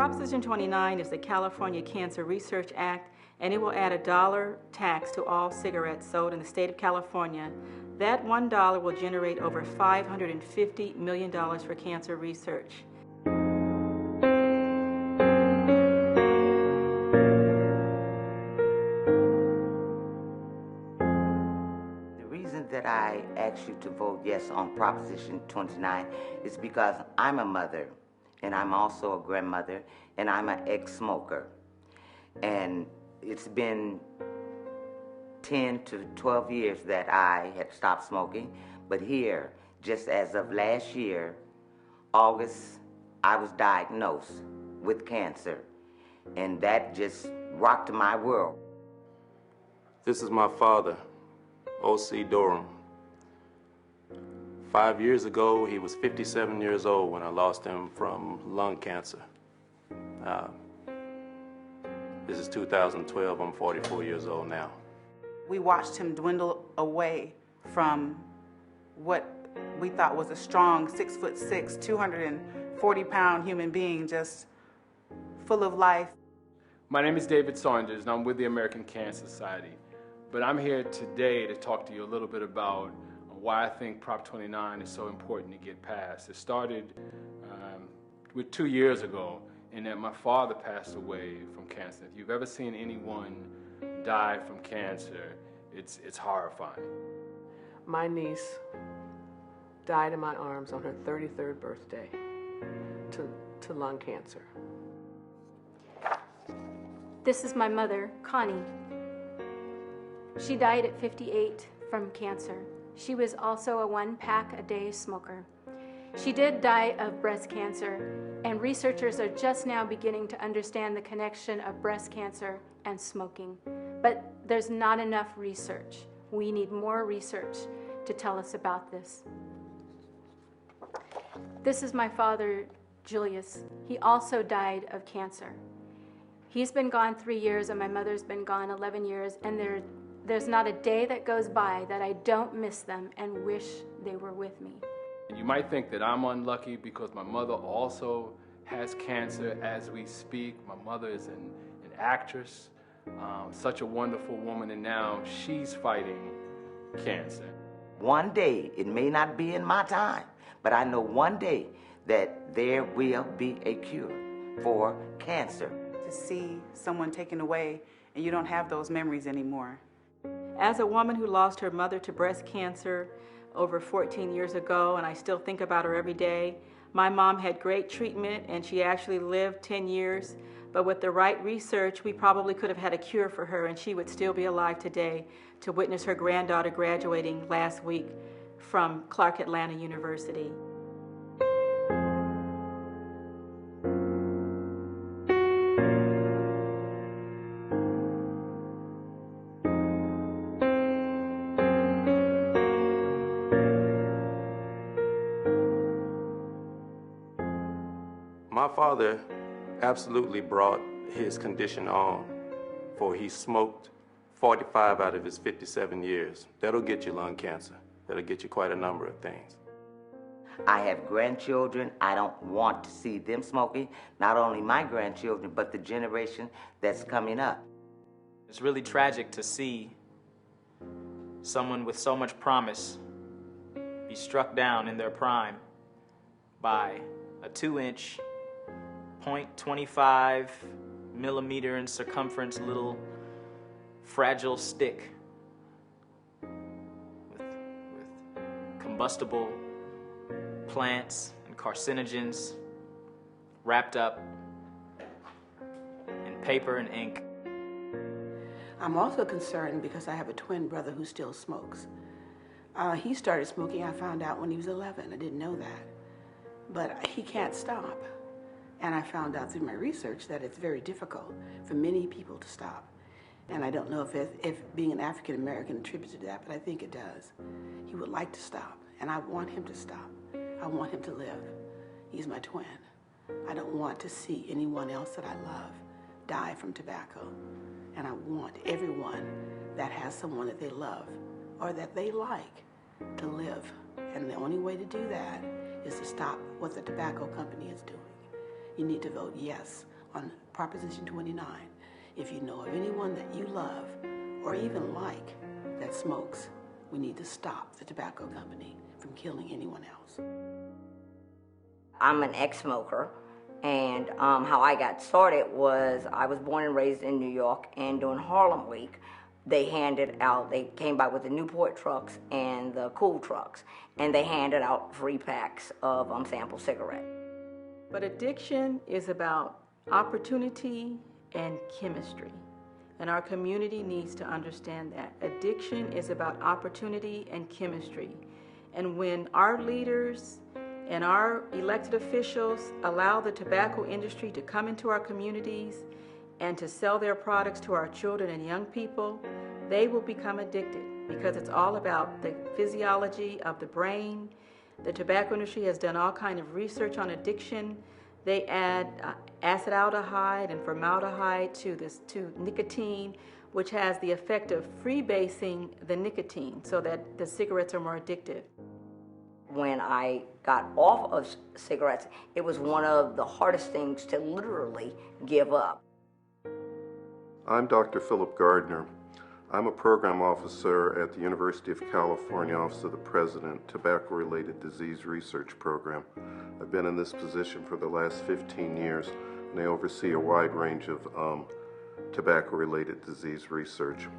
Proposition 29 is the California Cancer Research Act, and it will add a $1 tax to all cigarettes sold in the state of California. That $1 will generate over $550 million for cancer research. That I asked you to vote yes on Proposition 29 is because I'm a mother, and I'm also a grandmother, and I'm an ex-smoker. And it's been 10 to 12 years that I had stopped smoking, but here, just as of last year, August, I was diagnosed with cancer, and that just rocked my world. This is my father, O.C. Durham. 5 years ago, he was 57 years old when I lost him from lung cancer. This is 2012, I'm 44 years old now. We watched him dwindle away from what we thought was a strong 6'6", 240-pound human being, just full of life. My name is David Saunders, and I'm with the American Cancer Society. But I'm here today to talk to you a little bit about why I think Prop 29 is so important to get passed. It started with 2 years ago, in that my father passed away from cancer. If you've ever seen anyone die from cancer, it's horrifying. My niece died in my arms on her 33rd birthday to lung cancer. This is my mother, Connie. She died at 58 from cancer. She was also a 1-pack-a-day smoker. She did die of breast cancer, and researchers are just now beginning to understand the connection of breast cancer and smoking. But there's not enough research. We need more research to tell us about this. This is my father, Julius. He also died of cancer. He's been gone 3 years, and my mother's been gone 11 years, and there's not a day that goes by that I don't miss them and wish they were with me. You might think that I'm unlucky because my mother also has cancer as we speak. My mother is an actress, such a wonderful woman, and now she's fighting cancer. One day, it may not be in my time, but I know one day that there will be a cure for cancer. To see someone taken away and you don't have those memories anymore. As a woman who lost her mother to breast cancer over 14 years ago, and I still think about her every day, my mom had great treatment and she actually lived 10 years. But with the right research, we probably could have had a cure for her and she would still be alive today to witness her granddaughter graduating last week from Clark Atlanta University. My father absolutely brought his condition on, for he smoked 45 out of his 57 years. That'll get you lung cancer. That'll get you quite a number of things. I have grandchildren. I don't want to see them smoking. Not only my grandchildren, but the generation that's coming up. It's really tragic to see someone with so much promise be struck down in their prime by a 2-inch, 0.25 millimeter in circumference little fragile stick with combustible plants and carcinogens wrapped up in paper and ink. I'm also concerned because I have a twin brother who still smokes. He started smoking, I found out, when he was 11. I didn't know that. But he can't stop. And I found out through my research that it's very difficult for many people to stop. And I don't know if being an African American attributes to that, but I think it does. He would like to stop, and I want him to stop. I want him to live. He's my twin. I don't want to see anyone else that I love die from tobacco. And I want everyone that has someone that they love or that they like to live. And the only way to do that is to stop what the tobacco company is doing. You need to vote yes on Proposition 29. If you know of anyone that you love or even like that smokes, we need to stop the tobacco company from killing anyone else. I'm an ex-smoker, and how I got started was I was born and raised in New York, and during Harlem Week, they came by with the Newport trucks and the Cool trucks, and they handed out free packs of sample cigarettes. But addiction is about opportunity and chemistry. And our community needs to understand that. Addiction is about opportunity and chemistry. And when our leaders and our elected officials allow the tobacco industry to come into our communities and to sell their products to our children and young people, they will become addicted because it's all about the physiology of the brain. The tobacco industry has done all kinds of research on addiction. They add acetaldehyde and formaldehyde to nicotine, which has the effect of freebasing the nicotine so that the cigarettes are more addictive. When I got off of cigarettes, it was one of the hardest things to literally give up. I'm Dr. Philip Gardner. I'm a program officer at the University of California Office of the President, Tobacco-Related Disease Research Program. I've been in this position for the last 15 years, and I oversee a wide range of tobacco-related disease research.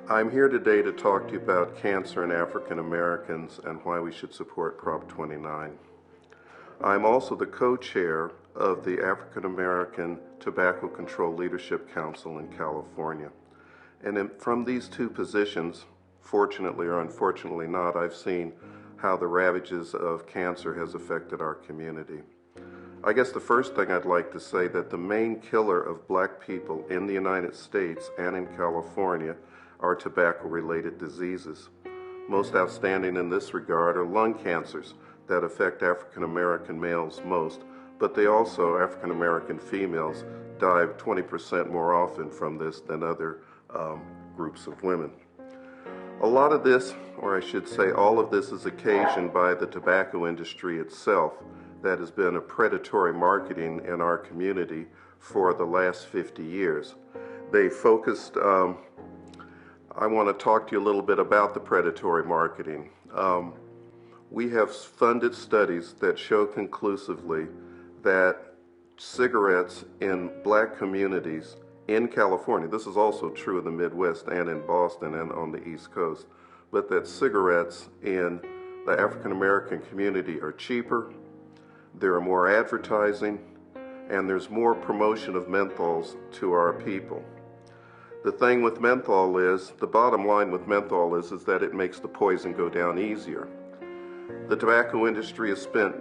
I'm here today to talk to you about cancer in African Americans and why we should support Prop 29. I'm also the co-chair of the African American Tobacco Control Leadership Council in California. And from these two positions, fortunately or unfortunately not, I've seen how the ravages of cancer has affected our community. I guess the first thing I'd like to say that the main killer of black people in the United States and in California are tobacco-related diseases. Most outstanding in this regard are lung cancers that affect African American males most, but they also, African American females, die 20% more often from this than other groups of women. A lot of this, or I should say all of this, is occasioned by the tobacco industry itself that has been a predatory marketing in our community for the last 50 years. They focused, I want to talk to you a little bit about the predatory marketing. We have funded studies that show conclusively that cigarettes in black communities in California, this is also true in the Midwest and in Boston and on the East Coast, but that cigarettes in the African American community are cheaper, there are more advertising, and there's more promotion of menthols to our people. The thing with menthol is, the bottom line with menthol is that it makes the poison go down easier. The tobacco industry has spent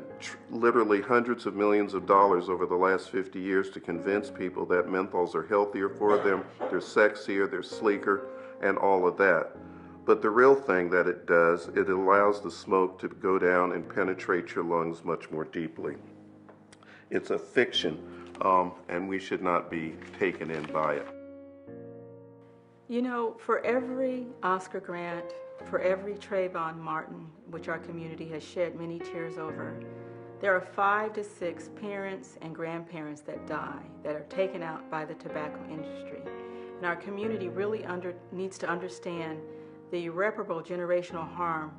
literally hundreds of millions of dollars over the last 50 years to convince people that menthols are healthier for them, they're sexier, they're sleeker, and all of that. But the real thing that it does, it allows the smoke to go down and penetrate your lungs much more deeply. It's a fiction, and we should not be taken in by it. You know, for every Oscar Grant, for every Trayvon Martin, which our community has shed many tears over, there are 5 to 6 parents and grandparents that die, that are taken out by the tobacco industry. And our community really needs to understand the irreparable generational harm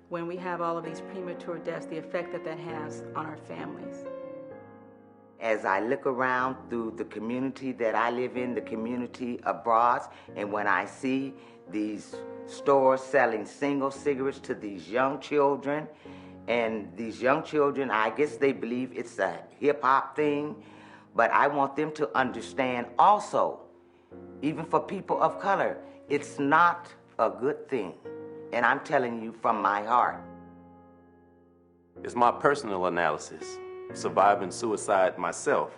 when we have all of these premature deaths, the effect that that has on our families. As I look around through the community that I live in, the community abroad, and when I see these stores selling single cigarettes to these young children, and these young children, I guess they believe it's a hip-hop thing, but I want them to understand also, even for people of color, it's not a good thing. And I'm telling you from my heart. It's my personal analysis, surviving suicide myself,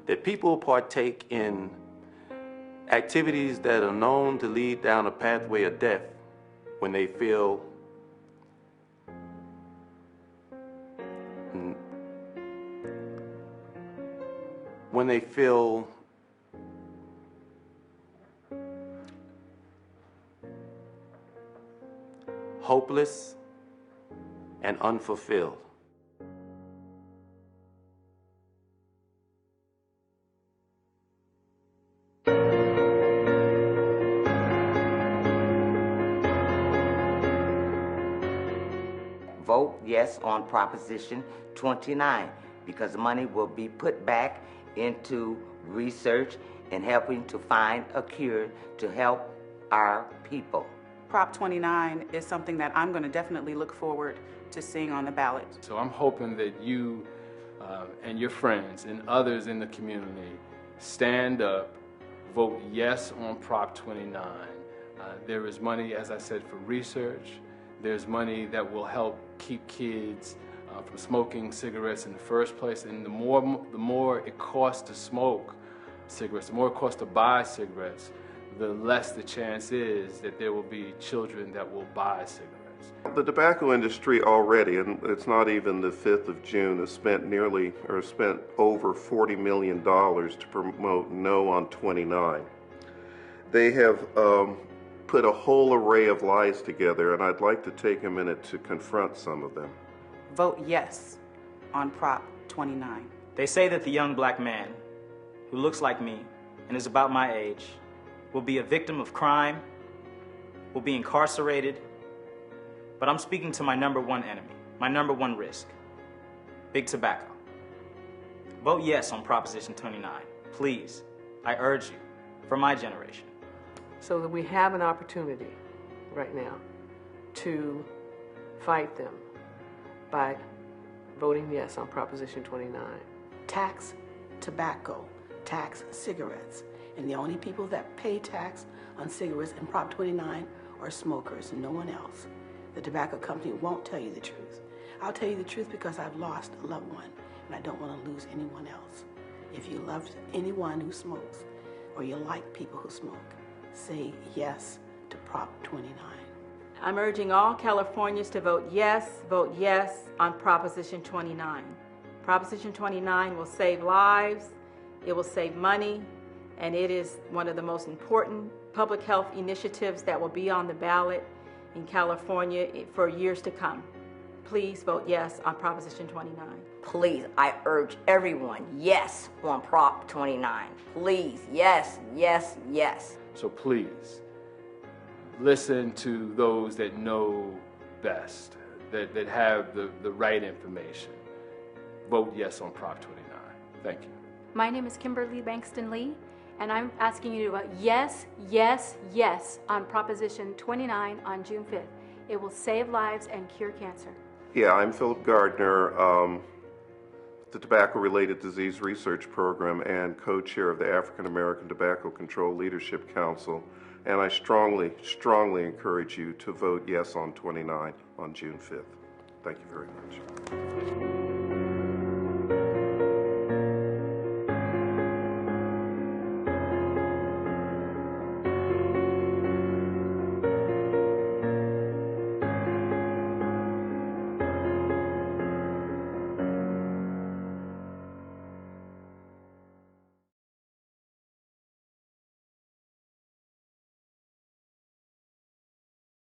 that people partake in activities that are known to lead down a pathway of death when they feel hopeless and unfulfilled. yes on Proposition 29 because money will be put back into research and helping to find a cure to help our people. Prop 29 is something that I'm going to definitely look forward to seeing on the ballot. So I'm hoping that you and your friends and others in the community stand up, vote yes on Prop 29. There is money, as I said, for research. There's money that will help keep kids from smoking cigarettes in the first place. And the more it costs to smoke cigarettes, the more it costs to buy cigarettes, the less the chance is that there will be children that will buy cigarettes. The tobacco industry already, and it's not even the 5th of June, has spent over $40 million to promote No on 29. They have put a whole array of lies together, and I'd like to take a minute to confront some of them. Vote yes on Prop 29. They say that the young black man who looks like me and is about my age will be a victim of crime, will be incarcerated, but I'm speaking to my number one enemy, my number one risk, big tobacco. Vote yes on Proposition 29. Please, I urge you, for my generation. So that we have an opportunity right now to fight them by voting yes on Proposition 29. Tax tobacco, tax cigarettes. And the only people that pay tax on cigarettes in Prop 29 are smokers, no one else. The tobacco company won't tell you the truth. I'll tell you the truth because I've lost a loved one, and I don't want to lose anyone else. If you love anyone who smokes, or you like people who smoke, say yes to Prop 29. I'm urging all Californians to vote yes on Proposition 29. Proposition 29 will save lives, it will save money, and it is one of the most important public health initiatives that will be on the ballot in California for years to come. Please vote yes on Proposition 29. Please, I urge everyone, yes on Prop 29. Please, yes, yes, yes. So please, listen to those that know best, that have the right information. Vote yes on Prop 29. Thank you. My name is Kimberly Bankston Lee, and I'm asking you to vote yes, yes, yes on Proposition 29 on June 5th. It will save lives and cure cancer. Yeah, I'm Philip Gardner, the Tobacco-Related Disease Research Program and co-chair of the African American Tobacco Control Leadership Council, and I strongly, strongly encourage you to vote yes on 29 on June 5th. Thank you very much.